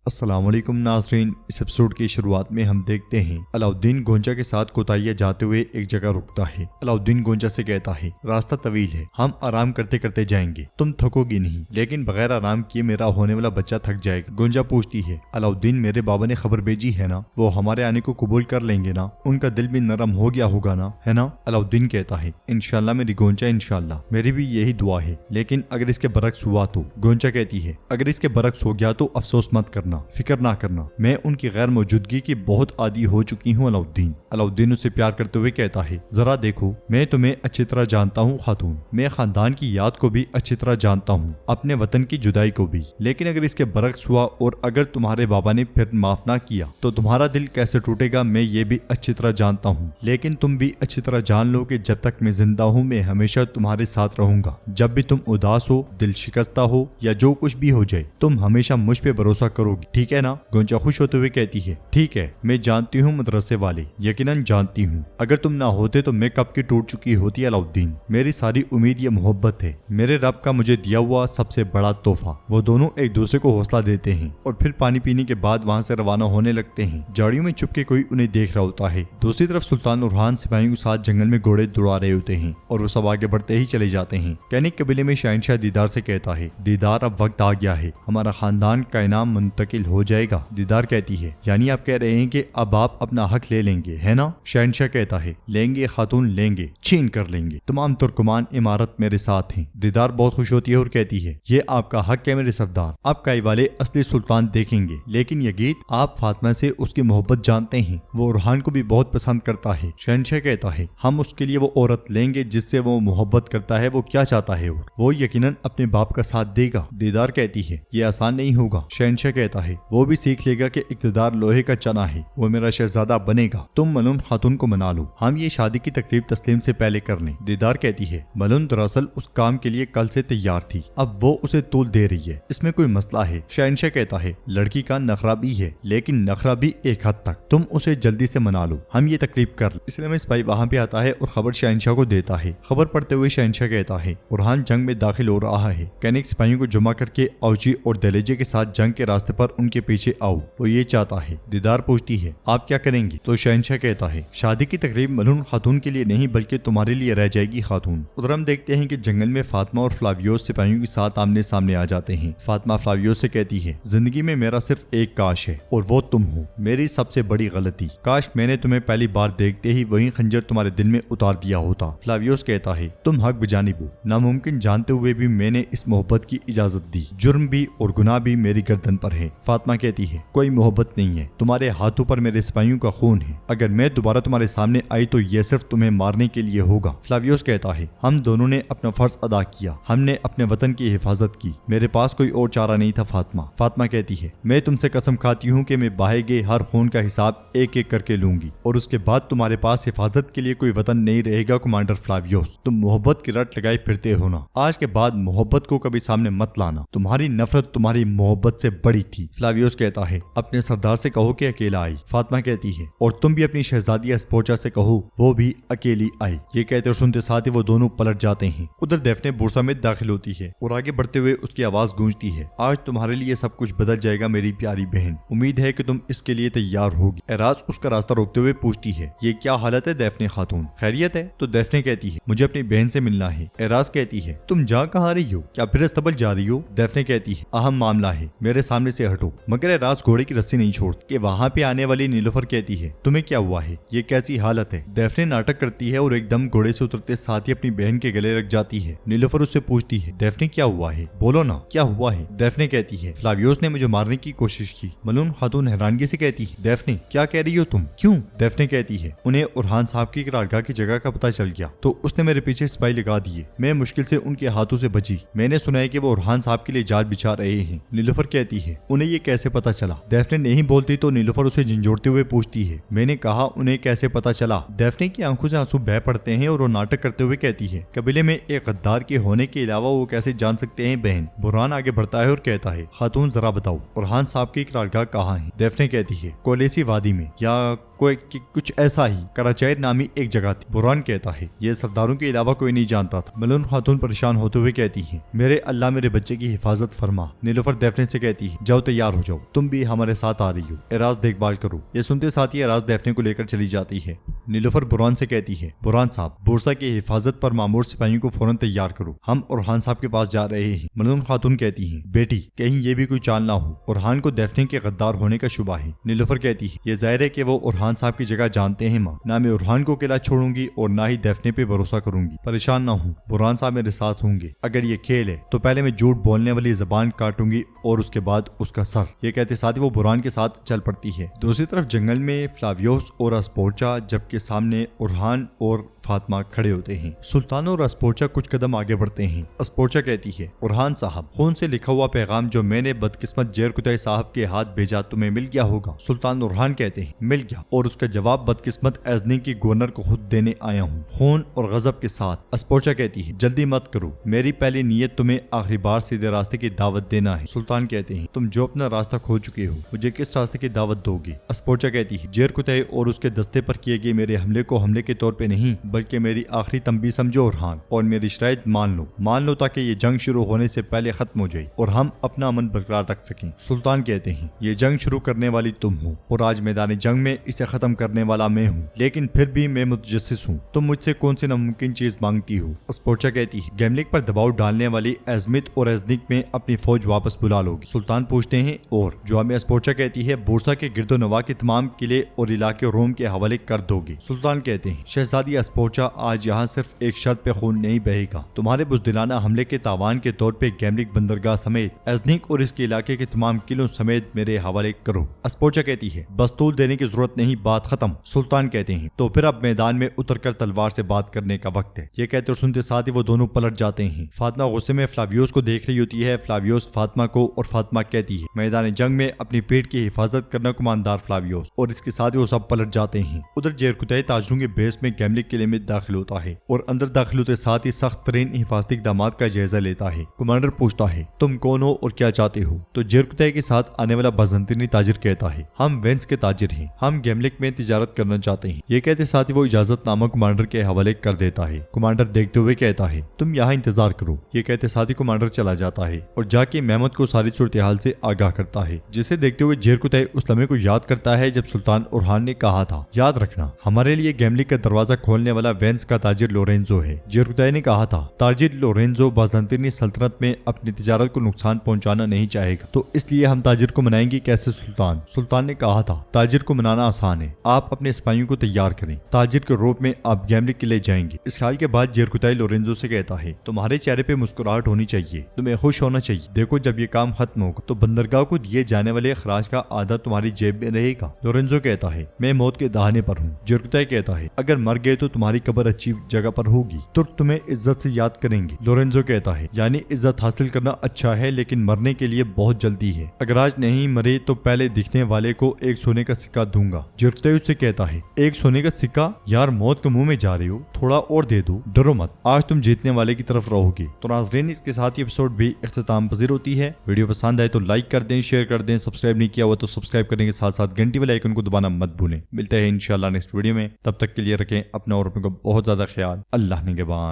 السلام علیکم ناظرین، اس ایپیسوڈ کی شروعات میں ہم دیکھتے ہیں علاؤالدین گونجا کے ساتھ کوتاہیہ جاتے ہوئے ایک جگہ رکتا ہے۔ علاؤالدین گونجا سے کہتا ہے راستہ طویل ہے، ہم آرام کرتے کرتے جائیں گے، تم تھکو گی نہیں، لیکن بغیر آرام کیے میرا ہونے والا بچہ تھک جائے گا۔ گونجا پوچھتی ہے علاؤالدین میرے بابا نے خبر بھیجی ہے نا، وہ ہمارے آنے کو قبول کر لیں گے نا، ان کا دل بھی نرم ہو گیا ہوگا نا، ہے نا؟ علاؤالدین کہتا ہے انشاءاللہ میری گونجا، انشاءاللہ میری بھی یہی دعا ہے، لیکن اگر اس کے برعکس ہوا تو؟ گونجا کہتی ہے اگر اس کے برعکس ہو گیا تو افسوس مت کرنا، فکر نہ کرنا، میں ان کی غیر موجودگی کی بہت عادی ہو چکی ہوں۔ علاؤالدین اسے پیار کرتے ہوئے کہتا ہے ذرا دیکھو، میں تمہیں اچھی طرح جانتا ہوں خاتون، میں خاندان کی یاد کو بھی اچھی طرح جانتا ہوں، اپنے وطن کی جدائی کو بھی، لیکن اگر اس کے برعکس ہوا اور اگر تمہارے بابا نے پھر معاف نہ کیا تو تمہارا دل کیسے ٹوٹے گا میں یہ بھی اچھی طرح جانتا ہوں، لیکن تم بھی اچھی طرح جان لو کہ جب تک میں زندہ ہوں میں ہمیشہ تمہارے ساتھ رہوں گا، جب بھی تم اداس ہو، دل شکستہ ہو یا جو کچھ بھی ہو جائے تم ہمیشہ مجھ پہ بھروسہ کرو گی، ٹھیک ہے نا؟ گونجا خوش ہوتے ہوئے کہتی ہے ٹھیک ہے، میں جانتی ہوں مدرسے والے، یقیناً جانتی ہوں، اگر تم نہ ہوتے تو میں کب کی ٹوٹ چکی ہوتی۔ علاؤالدین میری ساری امید یہ محبت ہے، میرے رب کا مجھے دیا ہوا سب سے بڑا تحفہ۔ وہ دونوں ایک دوسرے کو حوصلہ دیتے ہیں اور پھر پانی پینے کے بعد وہاں سے روانہ ہونے لگتے ہیں۔ جھاڑیوں میں چھپ کے کوئی انہیں دیکھ رہا ہوتا ہے، دوسری طرف سلطان اورحان سپاہیوں کے ساتھ جنگل میں گھوڑے دوڑا رہے ہوتے ہیں اور وہ سب آگے بڑھتے ہی چلے جاتے ہیں۔ کینک قبیلے میں شہنشاہ دیدار سے کہتا ہے دیدار اب وقت آ گیا ہے، ہمارا خاندان کا انعام منتقل ہو جائے گا۔ دیدار کہتی ہے یعنی آپ کہہ رہے ہیں کہ اب آپ اپنا حق لے لیں گے، ہے نا؟ شہنشاہ کہتا ہے لیں گے خاتون، لیں گے، چھین کر لیں گے، تمام ترکمان عمارت میرے ساتھ ہیں۔ دیدار بہت خوش ہوتی ہے اور کہتی ہے یہ آپ کا حق ہے میرے سردار، آپ کا والے اصلی سلطان دیکھیں گے، لیکن یہ گیت آپ فاطمہ سے اس کی محبت جانتے ہیں، وہ اورحان کو بھی بہت پسند کرتا ہے۔ شہنشاہ کہتا ہے ہم اس کے لیے وہ عورت لیں گے جس سے وہ محبت کرتا ہے، وہ کیا چاہتا ہے اور وہ یقیناً اپنے باپ کا ساتھ دے گا۔ دیدار کہتی ہے یہ آسان نہیں ہوگا۔ شہنشاہ کہتا ہے وہ بھی سیکھ لے گا کہ اقتدار لوہے کا چنا ہے، وہ میرا شہزادہ بنے گا، تم ملون خاتون کو منا لو، ہم یہ شادی کی تقریب تسلیم سے پہلے کر لیں۔ دیدار کہتی ہے ملون دراصل اس کام کے لیے کل سے تیار تھی، اب وہ اسے طول دے رہی ہے، اس میں کوئی مسئلہ ہے؟ شہنشاہ کہتا ہے لڑکی کا نخرہ بھی ہے، لیکن نخرہ بھی ایک حد تک، تم اسے جلدی سے منا لو، ہم یہ تقریب کر لیں۔ اسلام میں سپاہی وہاں پہ آتا ہے اور خبر شہنشاہ کو دیتا ہے۔ خبر پڑھتے ہوئے شہنشاہ کہتا ہے اورحان جنگ میں داخل ہو رہا ہے، کینک سپاہیوں کو جمع کر کے اوچی اور دلیجے کے ساتھ جنگ کے راستے پر ان کے پیچھے آؤ، وہ یہ چاہتا ہے۔ دیدار پوچھتی ہے آپ کیا کریں گی؟ تو شہنشاہ کہتا ہے شادی کی تقریب ملون خاتون کے لیے نہیں بلکہ تمہارے لیے رہ جائے گی خاتون۔ ادھر ہم دیکھتے ہیں کہ جنگل میں فاطمہ اور فلاویوس سپاہیوں کے ساتھ آمنے سامنے آ جاتے ہیں۔ فاطمہ فلاویوس سے کہتی ہے زندگی میں میرا صرف ایک کاش ہے اور وہ تم ہو، میری سب سے بڑی غلطی، کاش میں نے تمہیں پہلی بار دیکھتے ہی وہی خنجر تمہارے دل میں اتار دیا ہوتا۔ فلاویوس کہتا ہے تم حق بجانب ہو، ناممکن جانتے ہوئے بھی میں نے اس محبت کی اجازت دی، جرم بھی اور گناہ بھی میری گردن پر ہے۔ فاطمہ کہتی ہے کوئی محبت نہیں ہے، تمہارے ہاتھوں پر میرے سپاہیوں کا خون ہے، اگر میں دوبارہ تمہارے سامنے آئی تو یہ صرف تمہیں مارنے کے لیے ہوگا۔ فلاویوس کہتا ہے ہم دونوں نے اپنا فرض ادا کیا، ہم نے اپنے وطن کی حفاظت کی، میرے پاس کوئی اور چارہ نہیں تھا۔ فاطمہ کہتی ہے میں تم سے قسم کھاتی ہوں کہ میں بہائے گئے ہر خون کا حساب ایک ایک کر کے لوں گی اور اس کے بعد تمہارے پاس حفاظت کے لیے کوئی وطن نہیں رہے گا۔ کمانڈر فلاویوس تم محبت کی رٹ لگائے پھرتے ہو نا، آج کے بعد محبت کو کبھی سامنے مت لانا، تمہاری نفرت تمہاری محبت سے بڑی تھی۔ فلاویوس کہتا ہے اپنے سردار سے کہو کہ اکیلا آئی۔ فاطمہ کہتی ہے اور تم بھی اپنی شہزادی اسپوچا سے کہو وہ بھی اکیلی آئی۔ یہ کہتے اور سنتے ساتھ ہی وہ دونوں پلٹ جاتے ہیں۔ ادھر دیفنے بورسا میں داخل ہوتی ہے اور آگے بڑھتے ہوئے اس کی آواز گونجتی ہے آج تمہارے لیے سب کچھ بدل جائے گا میری پیاری بہن، امید ہے کہ تم اس کے لیے تیار ہوگی۔ ایراز اس کا راستہ روکتے ہوئے پوچھتی ہے یہ کیا حالت ہے دیفنے خاتون، خیریت ہے؟ تو دیفنے کہتی ہے مجھے اپنی بہن سے ملنا ہے۔ ایراز کہتی ہے تم جا کہاں رہی ہو، کیا پھر استبل جا رہی ہو؟ دیفنے کہتی ہے اہم معاملہ ہے، میرے سامنے سے ہٹو۔ مگر ایراز گھوڑے کی رسی نہیں چھوڑتی کہ وہاں پہ آنے والی نیلوفر کہتی ہے تمہیں کیا ہوا ہے، یہ کیسی حالت ہے؟ دیفنے ناٹک کرتی ہے اور ایک دم گھوڑے سے اترتے ساتھ ہی اپنی بہن کے گلے رکھ جاتی ہے۔ نیلوفر اس سے پوچھتی ہے دیفنے کیا ہوا ہے، بولو نا کیا ہوا ہے؟ دیفنے کہتی ہے فلاویوس نے مجھے مارنے کی کوشش کی۔ ملون خاتون حیرانگی سے کہتی ہے دیفنے کیا کہہ رہی ہو تم، کیوں؟ دیفنے کہتی ہے انہیں اورحان صاحب کی قرارگاہ کی جگہ کا پتہ چل گیا تو اس نے میرے پیچھے سپاہی لگا دیے، میں مشکل سے ان کے ہاتھوں سے بچی، میں نے سنا ہے کہ وہ اورحان صاحب کے لیے جال بچھا رہے ہیں۔ نیلوفر کہتی ہے انہیں یہ کیسے پتہ چلا؟ دیفنے نہیں بولتی تو نیلوفر اسے جھنجھوڑتے ہوئے پوچھتی ہے میں نے کہا انہیں کیسے پتہ چلا؟ دیفنے کی آنکھوں سے آنسو بہہ پڑتے ہیں اور وہ ناٹک کرتے ہوئے کہتی ہے قبیلے میں ایک غدار کے ہونے کے علاوہ وہ کیسے جان سکتے ہیں بہن؟ برہان آگے بڑھتا ہے اور کہتا ہے خاتون ذرا بتاؤ اورحان صاحب کی قرارگاہ کہاں ہے؟ دیفنے کہتی ہے کولیسی وادی میں یا کہ کچھ ایسا ہی کراچائر نامی ایک جگہ تھی۔ برہان کہتا ہے یہ سرداروں کے علاوہ کوئی نہیں جانتا تھا۔ ملون خاتون پریشان ہوتے ہوئے کہتی ہے میرے اللہ میرے بچے کی حفاظت فرما۔ نیلوفر دیفنے سے کہتی ہے جاؤ تیار ہو جاؤ، تم بھی ہمارے ساتھ آ رہی ہو، اعراز دیکھ بھال کرو۔ یہ سنتے ساتھ ہی اعراز دیفنے کو لے کر چلی جاتی ہے۔ نیلوفر برہان سے کہتی ہے برہان صاحب بورسا کی حفاظت پر مامور سپاہیوں کو فوراً تیار کرو، ہم اورحان صاحب کے پاس جا رہے ہیں۔ ملون خاتون کہتی ہیں بیٹی کہیں یہ بھی کوئی چال نہ ہو، اورحان کو دیفنے کے غدار ہونے کا شبہ ہے۔ نیلوفر کہتی ہے یہ ظاہر ہے کہ وہ اورحان صاحب کی جگہ جانتے ہیں ماں، نہ میں اورحان کو اکیلا چھوڑوں گی اور نہ ہی دیفنے پہ بھروسہ کروں گی۔ پریشان نہ ہوں، برہان صاحب میرے ساتھ ہوں گے۔ اگر یہ کھیل ہے تو پہلے میں جھوٹ بولنے والی زبان کاٹوں گی اور اس کے بعد اس کا سر۔ یہ کہتے ساتھ ہی وہ برہان کے ساتھ چل پڑتی ہے۔ دوسری طرف جنگل میں فلاویوس اور اسپورچا جبکہ سامنے اورحان اور فاطمہ کھڑے ہوتے ہیں۔ سلطان اور اسپورچا کچھ قدم آگے بڑھتے ہیں۔ اسپورچا کہتی ہے اورحان صاحب خون سے لکھا ہوا پیغام جو میں نے بدقسمت جیرکتائی صاحب کے ہاتھ بھیجا تمہیں مل گیا ہوگا۔ سلطان اورحان کہتے ہیں مل گیا، اور اس کا جواب بدقسمت ایزنی کی گورنر کو خود دینے آیا ہوں، خون اور غضب کے ساتھ۔ اسپورچا کہتی ہے جلدی مت کرو، میری پہلی نیت تمہیں آخری بار سیدھے راستے کی دعوت دینا ہے۔ سلطان کہتے ہیں تم جو اپنا راستہ کھو چکے ہو مجھے کس راستے کی دعوت دو گے؟ اسپورچا کہتی ہے جیرکتائی اور اس کے دستے پر کیے گئے میرے حملے کو حملے کے طور پہ نہیں بلکہ میری آخری تنبیہ سمجھو اورحان، اور میری شرائط مان لو تاکہ یہ جنگ شروع ہونے سے پہلے ختم ہو جائے اور ہم اپنا امن برقرار رکھ سکیں۔ سلطان کہتے ہیں یہ جنگ شروع کرنے والی تم ہو اور آج میدان جنگ میں اسے ختم کرنے والا میں ہوں، لیکن پھر بھی میں متجسس ہوں، تم مجھ سے کون سی ناممکن چیز مانگتی ہو؟ اسپورچا کہتی ہے گیملک پر دباؤ ڈالنے والی ایزمت اور ایزنک میں اپنی فوج واپس بلا لو گی۔ سلطان پوچھتے ہیں اور جواب میں اسپورچا کہتی ہے بورسا کے گرد و نواح کے تمام قلعے اور علاقے روم کے حوالے کر دو گے۔ سلطان کہتے ہیں شہزادی اسپورچا آج یہاں صرف ایک شرط پہ خون نہیں بہے گا، تمہارے بزدلانہ حملے کے تاوان کے طور پہ گیملک بندرگاہ سمیت ایزنک اور اس کے علاقے کے تمام قلعوں سمیت میرے حوالے کرو۔ اسپورچا کہتی ہے بستول دینے کی ضرورت نہیں، بات ختم۔ سلطان کہتے ہیں تو پھر اب میدان میں اتر کر تلوار سے بات کرنے کا وقت ہے۔ یہ کہتے اور سنتے ساتھ ہی وہ دونوں پلٹ جاتے ہیں۔ فاطمہ غصے میں فلاویوس کو دیکھ رہی ہوتی ہے، فلاویوس فاطمہ کو، اور فاطمہ کہتی ہے میدان جنگ میں اپنی پیٹ کی حفاظت کرنا کماندار فلاویوس، اور اس کے ساتھ ہی وہ سب پلٹ جاتے ہیں۔ ادھر جیرکتائی تاجروں کے بیس میں گیملک قلعے میں داخل ہوتا ہے اور اندر داخل ہوتے ساتھ ہی سخت ترین حفاظتی اقدامات کا جائزہ لیتا ہے۔ کمانڈر پوچھتا ہے تم کون ہو اور کیا چاہتے ہو؟ تو جیرکتائی کے ساتھ آنے والا بازنطینی تاجر کہتا ہے ہم وینس کے تاجر ہیں، ہم گیملک میں تجارت کرنا چاہتے ہیں۔ یہ کہتے ساتھ ہی وہ اجازت نامہ کمانڈر کے حوالے کر دیتا ہے۔ کمانڈر دیکھتے ہوئے کہتا ہے تم یہاں انتظار کرو۔ یہ کہتے ساتھ ہی کمانڈر چلا جاتا ہے اور جا کے محمد کو ساری صورتحال سے آگاہ کرتا ہے، جسے دیکھتے ہوئے جیرکتائی اس لمحے کو یاد کرتا ہے جب سلطان اورحان نے کہا تھا یاد رکھنا ہمارے لیے گیملک کا دروازہ کھولنے والا وینس کا تاجر لورینزو ہے۔ جیرکتائی نے کہا تھا تاجر لورینزو بازنطینی سلطنت میں اپنی تجارت کو نقصان پہنچانا نہیں چاہے گا، تو اس لیے ہم تاجر کو منائیں گے کیسے؟ سلطان نے کہا تھا تاجر کو منانا آسان ہے، آپ اپنے سپاہیوں کو تیار کریں، تاجر کے روپ میں آپ گیملک کے لے جائیں گے۔ اس خیال کے بعد جیرکتائی لورینزو سے کہتا ہے تمہارے چہرے پہ مسکراہٹ ہونی چاہیے، تمہیں خوش ہونا چاہیے، دیکھو جب یہ کام ختم ہوگا تو بندرگاہ کو دیے جانے والے اخراج کا آدھا تمہاری جیب میں رہے گا۔ لورینزو کہتا ہے میں موت کے دہانے پر ہوں۔ جیرکتائی کہتا ہے اگر مر گئے تو تمہاری قبر اچھی جگہ پر ہوگی، ترک تمہیں عزت سے یاد کریں گے۔ لورینزو کہتا ہے یعنی عزت حاصل کرنا اچھا ہے لیکن مرنے کے لیے بہت جلدی ہے، اگر آج نہیں مرے تو پہلے دکھنے والے کو ایک سونے کا سکہ دوں گا۔ جیرکتائی اس سے کہتا ہے ایک سونے کا سکہ؟ یار موت کے منہ میں جا رہے ہو، تھوڑا اور دے دو، ڈرو مت، آج تم جیتنے والے کی طرف رہو گے۔ تو ناظرین اس کے ساتھ یہ ایپیسوڈ بھی اختتام پذیر ہوتی ہے۔ ویڈیو پسند آئے تو لائک کر دیں، شیئر کر دیں، سبسکرائب نہیں کیا ہوا تو سبسکرائب کرنے کے ساتھ ساتھ گھنٹی والے آئیکن کو دبانا مت بھولیں۔ ملتے ہیں انشاءاللہ نیکسٹ ویڈیو میں، تب تک کے لیے رکھیں اپنا اور اپنے کو بہت زیادہ خیال۔ اللہ نگہبان۔